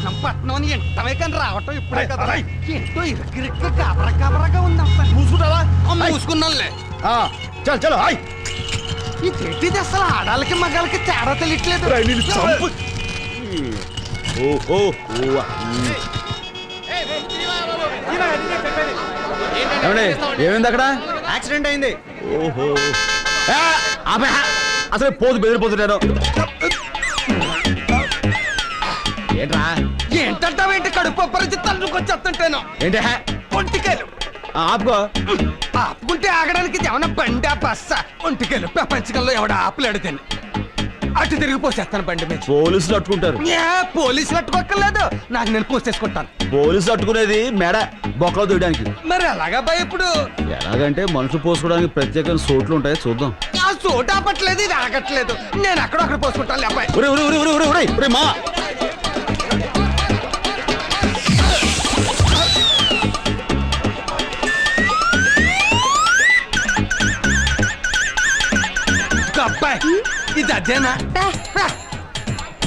పట్నం పట్నం అని ఎంటమే కానీ రావటం ఇప్పుడే కదా. ఏంటో ఇరుక్కిరిక్కి కాబరగా ఉందంతా. మూసుకుంటావా? మూసుకున్నానులే. చల్ చలో హాయ్. ఇది అసలు ఆడాలకి మగాలకి తేడా తెలియట్లేదు. ఏమైంది అక్కడ? యాక్సిడెంట్ అయింది. ఓహో అసలు పోతు బెదిరిపోతున్నాను. ఏంట్రా? ఏంటంటావేంటి? కడుపు పరిస్థితి తల్లుకొచ్చేస్తుంటాను. ఏంటి ఒంటికాయలు ఆపుకో. ఆపుకుంటే ఆగడానికి ఏమన్నా బండి బస్సా? ఒంటికాయలు ప్రపంచకంలో ఎవడ ఆపులేడు తిని అటు తిరిగి పోసేస్తాను బండి మీద. పోలీసులు అట్టుకుంటారు. పోలీసులు అట్టుకోక్కర్లేదు, నాకు నేను పోసేసుకుంటాను. పోలీసులు అట్టుకునేది మెడ బొక్కలో దూయడానికి. మరి ఎలాగా భయ ఇప్పుడు? ఎలాగంటే మనుషులు పోసుకోవడానికి ప్రత్యేకమైన సోట్లు ఉంటాయి, చూద్దాం. ఆ చోటు ఆపట్లేదు, ఇది ఆగట్లేదు. నేను అక్కడ పోసుకుంటాను. అబ్బాయి మా అబ్బాయి ఇది అదేనా?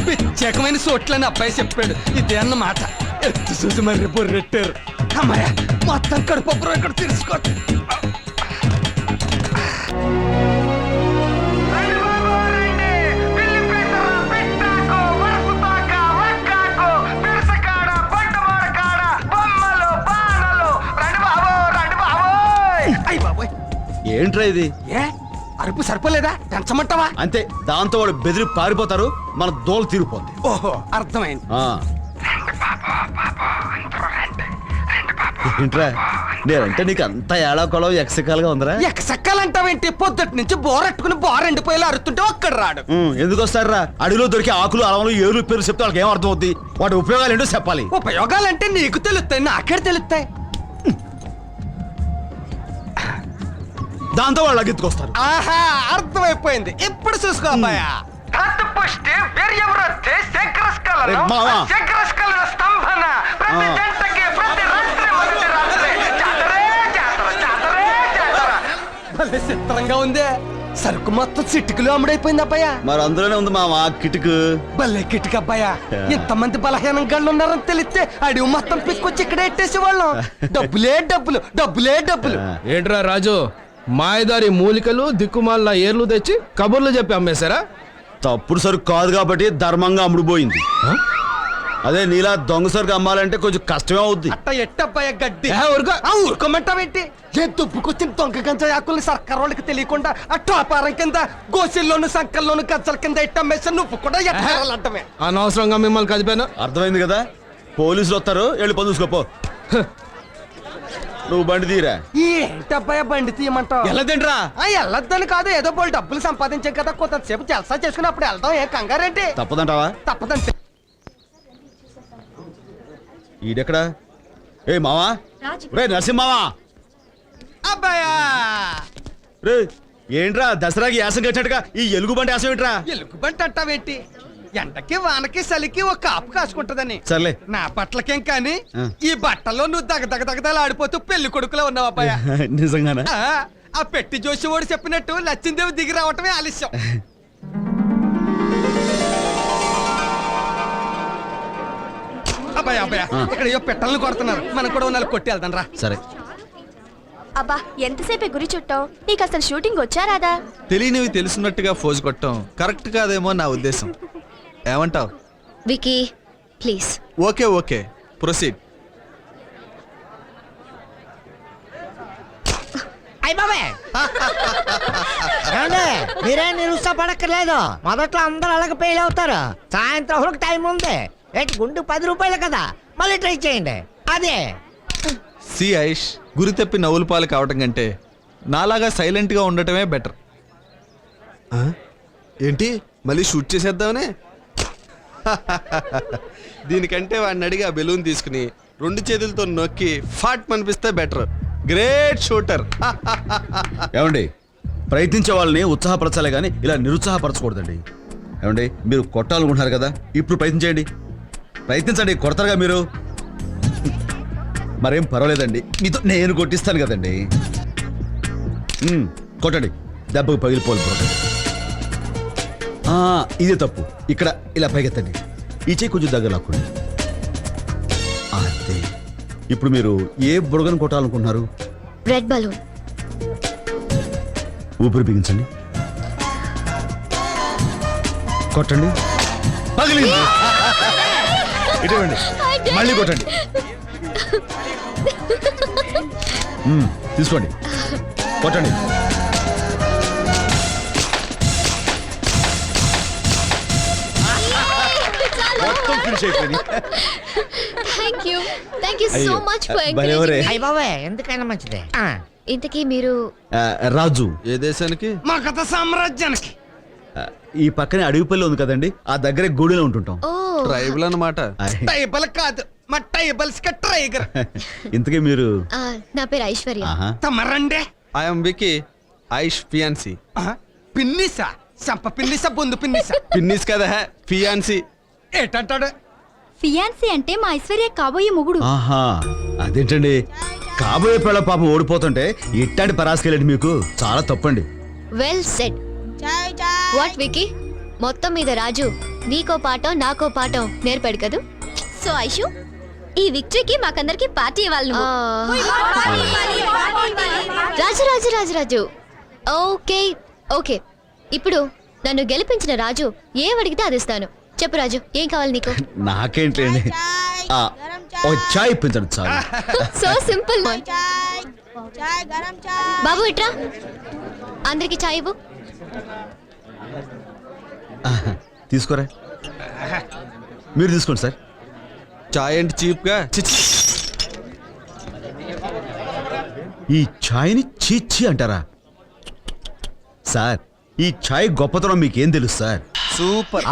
ప్రత్యేకమైన చోట్లని అబ్బాయి చెప్పాడు. ఇదే అన్నమాట. ఎత్తు చూసి మరి బొర్రెట్టారు. అమ్మాయ మొత్తం కడుపు ఇక్కడ తీసుకో. ఏంట్రా ఇది? ఏ అరుపు సరిపోలేదా? పెంచమంటావా? అంతే, దాంతో వాడు బెదిరి పారిపోతారు, మన దోలు తీరిపోద్ది. ఓహో అర్థమైంది. ఏంట్రా నేనంటే నీకు అంత ఏడాకొలం ఎక్సకాలుగా ఉందరా? ఎక్సక్కాలంటావేంటి? పొద్దుటి నుంచి బోరెట్టుకుని బోరెండిపోయేలా అరుతుంటే ఒక్కడు రాడు. ఎందుకు వస్తారా? అడవిలో దొరికి ఆకులు అలవలు ఏలు పేరు చెప్తే వాళ్ళకి ఏం అర్థం అవుద్ది? వాటి ఉపయోగాలు ఏంటో చెప్పాలి. ఉపయోగాలంటే నీకు తెలుస్తాయి, నాకే తెలుస్తాయి. దాంతో వాళ్ళు లగెత్తుకొస్తారు. ఆహా అర్థమైపోయింది. ఇప్పుడు చూసుకో అబ్బాయా. చిత్రంగా ఉంది. సరుకు మొత్తం చిట్టుకులు అమ్ముడైపోయింది అబ్బాయా. మరి అందులోనే ఉంది మావా కిటుకు. భలే కిటుకు అబ్బాయా. ఇంతమంది బలహీనం గళ్ళు ఉన్నారని తెలిస్తే అడివి మొత్తం పిక్కొచ్చి ఇక్కడ ఎట్టేసే వాళ్ళం. డబ్బులే డబ్బులు, డబ్బులే డబ్బులు. ఏంట్రా రాజు, మాయదారి మూలికలు దిక్కుమాల ఏర్లు తెచ్చి కబుర్లు చెప్పి అమ్మేశారా? తప్పుడు సరుకు కాదు కాబట్టి ధర్మంగా అమ్ముడుపోయింది. అదే నీలా దొంగ సరుకు అమ్మాలంటే కొంచెం కష్టమే అవుద్ది. అట్ట ఎట్టబ్బాయా గడ్డి. ఊరుకోమంటావేంటి? ఏ దుబ్బుకొచ్చిన దొంగ గంజా ఆకుల్ని సర్కార్ వాళ్ళకి తెలియకుండా అట్టు అపారం కింద గోసిల్లోను సంకల్లోను గజ్జల కింద ఎట్టమ్మేసా నువ్వు కూడా ఎట్టాలంటమే. అనవసరంగా మిమ్మల్ని కదిపాను. అర్థమైంది కదా? పోలీసులు వస్తారు, వెళ్ళి పని చూసుకోపో. నువ్వు బండి తీరా. ఏంటబ్బాయా బండి తీయమంటావు? ఎలా తింటరా? వెళ్ళొద్దని కాదు, ఏదో పోయి డబ్బులు సంపాదించాం కదా, కొంతసేపు జలసా చేసుకుని అప్పుడు వెళ్దాం. ఏ కంగారేంటి? తప్పదంటావా? తప్పదంటే ఈడెక్కడా? ఏ మావా, రే నరసింహావా. అబ్బాయా రే ఏంట్రా దసరాకి యాసం కట్టినట్టుగా ఈ ఎలుగు బండి యాసం ఏంట్రా? ఎలుగుబంటి అంటావేంటి? ఎండకి వానకి చలికి ఒక కాపు కాసుకుంటదని. సర్లే, నా పట్లకేం కానీ ఈ బట్టల్లో నువ్వు దగదగదగదలు ఆడిపోతూ పెళ్లి కొడుకులో ఉన్నావు అబ్బాయా. నిజంగానా? ఆ పెట్టి జోషివాడు చెప్పినట్టు లచ్చిందేవి దిగి రావటమే ఆలస్యం. అబ్బాయా అబ్బాయా ఇక్కడ ఏవో పెట్టలను కొడుతున్నారు, మనం కూడా నాలుగు కొట్టి వెళ్దాం రా. సరే. అబ్బా ఎంతసేపే గురి చుట్టావు? నీకు అసలు షూటింగ్ వచ్చారాదా? తెలియనివి తెలుసున్నట్టుగా ఫోజు కొట్టడం కరెక్ట్ కాదేమో నా ఉద్దేశం. ఏమంటావ్ Vicky please? Okay okay proceed. మీరే నిరుత్సాహపడక్కర్లేదు. మొదట్లో అందరూ అలాగే ఫెయిల్ అవుతారు. సాయంత్రం వరకు టైం ఉంది. ఏంటి గుండు 10 రూపాయలు కదా, మళ్ళీ ట్రై చేయండి. అదే సి ఐష్, గురి తప్పి నవ్వుల పాలు కావటం కంటే నాలాగా సైలెంట్ గా ఉండటమే బెటర్. ఏంటి మళ్ళీ షూట్ చేసేద్దామనే? దీనికంటే వాడిని అడిగి ఆ బెలూన్ తీసుకుని 2 చేతులతో నొక్కి ఫాట్ మనిపిస్తే బెటర్. Great shooter. ఏమండి, ప్రయత్నించే వాళ్ళని ఉత్సాహపరచాలే కానీ ఇలా నిరుత్సాహపరచకూడదండి. ఏమండి, మీరు కొట్టాలనుకుంటున్నారు కదా, ఇప్పుడు ప్రయత్నించండి. ప్రయత్నించండి, కొడతారుగా మీరు. మరేం పర్వాలేదండి, మీతో నేను కొట్టిస్తాను కదండి. కొట్టండి, దెబ్బకు పగిలిపోవాలి. ఇదే తప్పు. ఇక్కడ ఇలా పైకెత్తండి, ఈ చెయ్యి కొంచెం దగ్గర లాక్కోండి. నమస్తే. ఇప్పుడు మీరు ఏ బుడగను కొట్టాలనుకుంటున్నారు? Red balloon. ఊపిరి బిగించండి, కొట్టండి. పగిలింది. ఇటువంటి మళ్ళీ కొట్టండి. తీసుకోండి, కొట్టండి. మొత్తం ఫినిష్ అయిపోయింది. Thank you so much for భలేవరే. అయ్య బాబాయ్ ఎందుకైనా మంచిదే. ఇంతకీ మీరు రాజు, ఏ దేశానికి? మా కథ సామ్రాజ్యానికి. ఈ పక్కనే అడవిపల్లి ఉంది కదండి, ఆ దగ్గరే గూడెలో ఉంటుంటాం. ఓ ట్రైబల్ అన్నమాట. టైబల్ కాదు, మా టైబల్స్ కి టైగర్. ఇంతకీ మీరు? నా పేరు ఐశ్వర్య. ఆహా. తమరండే ఐఎమ్ వికీ, ఐష్ ఫియాన్సీ. పిన్నిసా, చంప పిన్నిసా, బొందు పిన్నిసా. పిన్నిస్ కదా ఫియాన్సీ. ఏటంటాడు? ఫియాన్సీ అంటే మా ఐశ్వర్య కాబోయే మొగుడు. ఆహా, అదేంటండి, కాబోయే పిల్ల పాపం ఓడిపోతుంటే ఇట్టాంటి పరాసుకెళ్ళండి, మీకు చాలా తప్పండి. Well said. వాట్ వికీ, మొత్తం మీద రాజు నీకో పాఠం నాకో పాఠం నేర్పాడు కదూ. సో ఐషు, ఈ విక్టరీకి మాకందరికి పార్టీ ఇవ్వాలి. రాజు రాజు రాజు రాజు ఓకే ఓకే. ఇప్పుడు నన్ను గెలిపించిన రాజు ఏం అడిగితే అది ఇస్తాను. చెప్పు రాజు, ఏం కావాలి నీకు? నాకేంటండి, ఓ చాయ్ ఇప్పించండి చాలు. So simple. బాబు ఇట్రా, అందరికి చాయ్ ఇవ్వు. ఆహా, తీసుకోరా. మీరు తీసుకోండి సార్. చాయ్ అండ్ చీప్ గా ఈ ఛాయ్ని చీచి అంటారా సార్? ఈ ఛాయ్ గొప్పతనం మీకేం తెలుసు సార్? సూపర్.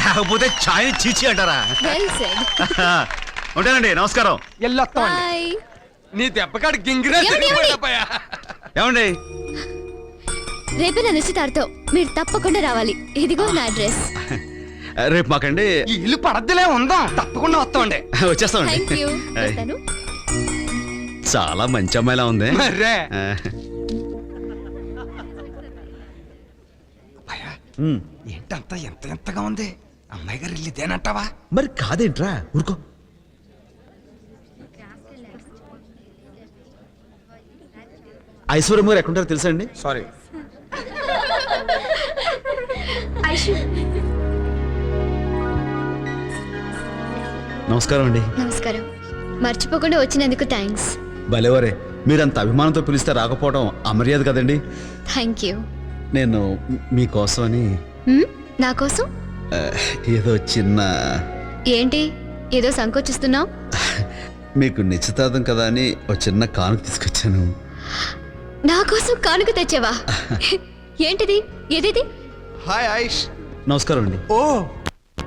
కాకపోతే ఛాయ్ని చీచి అంటారా? Well said. ఉంటానండి, నమస్కారం. ఎల్లొస్తామండి. బాయ్. నీ దెబ్బకాడు గింగిరే ఏమండి, తిరిగిపోయాపయ్యా. ఏమండి? రేపే నా నిశ్చితార్థం, మీరు తప్పకుండా రావాలి. ఇదిగో నా అడ్రస్. రేపు మాకండి. ఈ ఇల్లు పడద్దులే ఉందాం, తప్పకుండా వస్తామండి. వచ్చేస్తామండి. Thank you. వస్తాను. చాలా మంచి అమ్మాయిలా ఉంది. మర్రే ఆ. అయ్యా, ఉమ్, ఏంటంత ఎంత ఎంతగా ఉంది? అమ్మాయి గారు ఇల్లు ఇదేనంటావా? మరి కాదేంట్రా, ఊరుకో. ఐశ్వర్యం గారు ఎక్కడుంటారో తెలుసా అండి? సారీ. నమస్కారం అండి. నమస్కారం. మర్చిపోకుండా వచ్చినందుకు థ్యాంక్స్. భలేవరే, మీరంత అభిమానంతో పిలిస్తే రాకపోవడం అమర్యాద కదండి. Thank you. నేను మీకోసమని నా కోసం ఆ, ఏదో చిన్న, ఏంటి ఏదో సంకోచిస్తున్నావు? మీకు నిశ్చితార్థం కదా అని ఒక చిన్న కానుక తీసుకొచ్చాను. నా కోసం కానుక తెచ్చావా? ఏంటిది? ఏదిది? హాయ్ ఐష్. నమస్కారం అండి. ఓ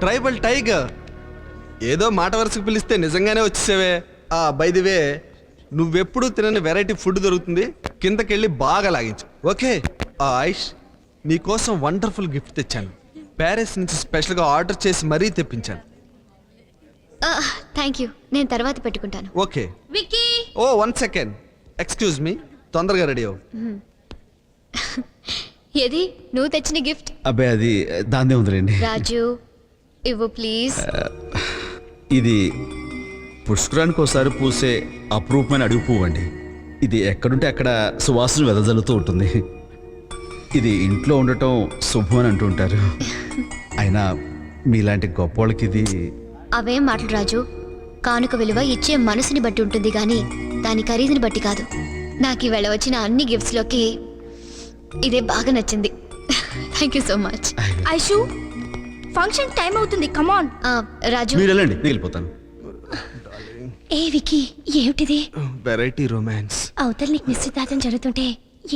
ట్రైబల్ టైగర్. ఏదో మాట వరుసకు పిలిస్తే నిజంగానే వచ్చేసావే. బై ది వే, నువ్వెప్పుడు తినని వెరైటీ ఫుడ్ దొరుకుతుంది, కిందకెళ్ళి బాగా లాగించు. ఓకే ఐష్, నీకోసం వండర్ఫుల్ గిఫ్ట్ తెచ్చాను. ప్యారిస్ నుంచి స్పెషల్గా ఆర్డర్ చేసి మరీ తెప్పించాను. థ్యాంక్ యూ, నేను తర్వాత పెట్టుకుంటాను. ఓకే. విక్కీ. ఓ 1 సెకండ్, ఎక్స్క్యూజ్ మీ, తొందరగా రెడీ అవ్వు. ఏది నువ్వు తెచ్చిన గిఫ్ట్? అబ్బాయి అది దాందే ఉందిలేండి. రాజు ఇవ్వు ప్లీజ్. ఇది పుష్కరానికి ఒకసారి పూసే అపురూపమైన అడుగు పువ్వు అండి. ఇది ఎక్కడుంటే అక్కడ సువాసన వెదజల్లుతూ ఉంటుంది. ఇది ఇంట్లో ఉండటం శుభం అని అంటూ ఉంటారు. అయినా మీలాంటి గొప్ప వాళ్ళకి ఇది. అవేం మాటలు రాజు, కానుక విలువ ఇచ్చే మనసుని బట్టి ఉంటుంది కానీ దాని ఖరీదుని బట్టి కాదు. నాకు ఈవేళ వచ్చిన అన్ని గిఫ్ట్స్ లోకి ఇదే బాగా నచ్చింది. Thank you so much. Aishu, function time అవుతుంది, కమాన్. రాజు మీరు వెళ్ళండి, నేను వెళ్ళిపోతాను. ఏ వికీ, ఏమిటిది? Variety romance. అవతల నీకు నిశ్చితార్థం జరుగుతుంటే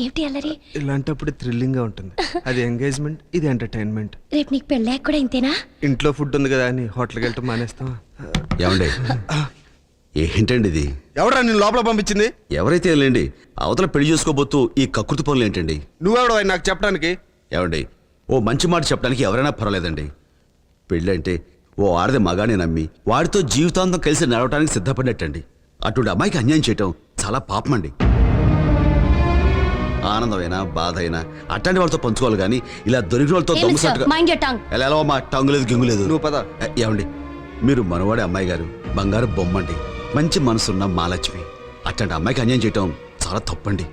ఏమిటి అల్లరి? ఇలాంటప్పుడు థ్రిల్లింగ్ గా ఉంటుంది. అది ఎంగేజ్మెంట్, ఇది ఎంటర్టైన్మెంట్. రేపు నీకు పెళ్ళాక కూడా ఇంతేనా? ఇంట్లో ఫుడ్ ఉంది కదా అని హోటల్కి వెళ్ళటం మానేస్తాం. ఏమండి, ఏంటండి ఇది? ఎవరా నేను లోపల పంపించింది? ఎవరైతే వెళ్ళండి, అవతల పెళ్లి చేసుకోబోతూ ఈ కకృతి పనులు ఏంటండి? నువ్వెవడో నాకు చెప్పడానికి? ఏమండి, ఓ మంచి మాట చెప్పడానికి ఎవరైనా పర్వాలేదండి. పెళ్ళి అంటే ఓ ఆడది మగానే నమ్మి వాడితో జీవితాంతం కలిసి నడవడానికి సిద్ధపడినట్టండి. అటువంటి అమ్మాయికి అన్యాయం చేయటం చాలా పాపం అండి. ఆనందమైనా బాధ అయినా అట్లాంటి వాళ్ళతో పంచుకోవాలి కానీ ఇలా దొరికిన వాళ్ళతో దొంగసట్టుగా ఎలా మా టంగు లేదు గింగు లేదు. నువ్వు పద. ఏమండి, మీరు మనవాడే అమ్మాయి గారు బంగారు బొమ్మండి. మంచి మనసున్న మహాలక్ష్మి అట్లాంటి అమ్మాయికి అన్యాయం చేయటం చాలా తప్పండి.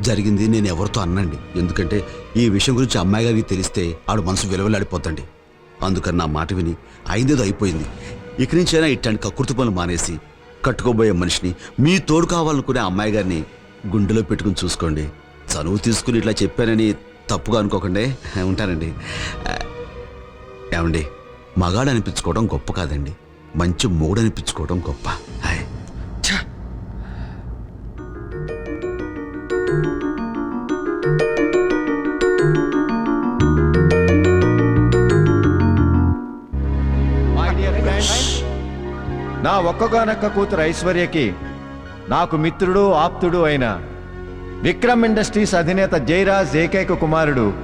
జరిగింది నేను ఎవరితో అన్నండి, ఎందుకంటే ఈ విషయం గురించి అమ్మాయి గారికి తెలిస్తే ఆడు మనసు విలువలాడిపోతండి. అందుకని నా మాట విని అయిందేదో అయిపోయింది. ఇక నుంచైనా ఇట్లాంటి కక్కుర్తి పనులు మానేసి కట్టుకోబోయే మనిషిని మీ తోడు కావాలనుకునే అమ్మాయి గారిని గుండెలో పెట్టుకుని చూసుకోండి. చనువు తీసుకుని ఇట్లా చెప్పానని తప్పుగా అనుకోకండి. ఉంటానండి. ఏమండి, మగాడు అనిపించుకోవడం గొప్ప కాదండి, మంచి మూడు అనిపించుకోవడం గొప్ప. హాయ్. నా ఒక్కగానొక్క కూతురు ఐశ్వర్యకి నాకు మిత్రుడు ఆప్తుడు అయిన విక్రమ్ ఇండస్ట్రీస్ అధినేత జయరాజ్ ఏకైక కుమారుడు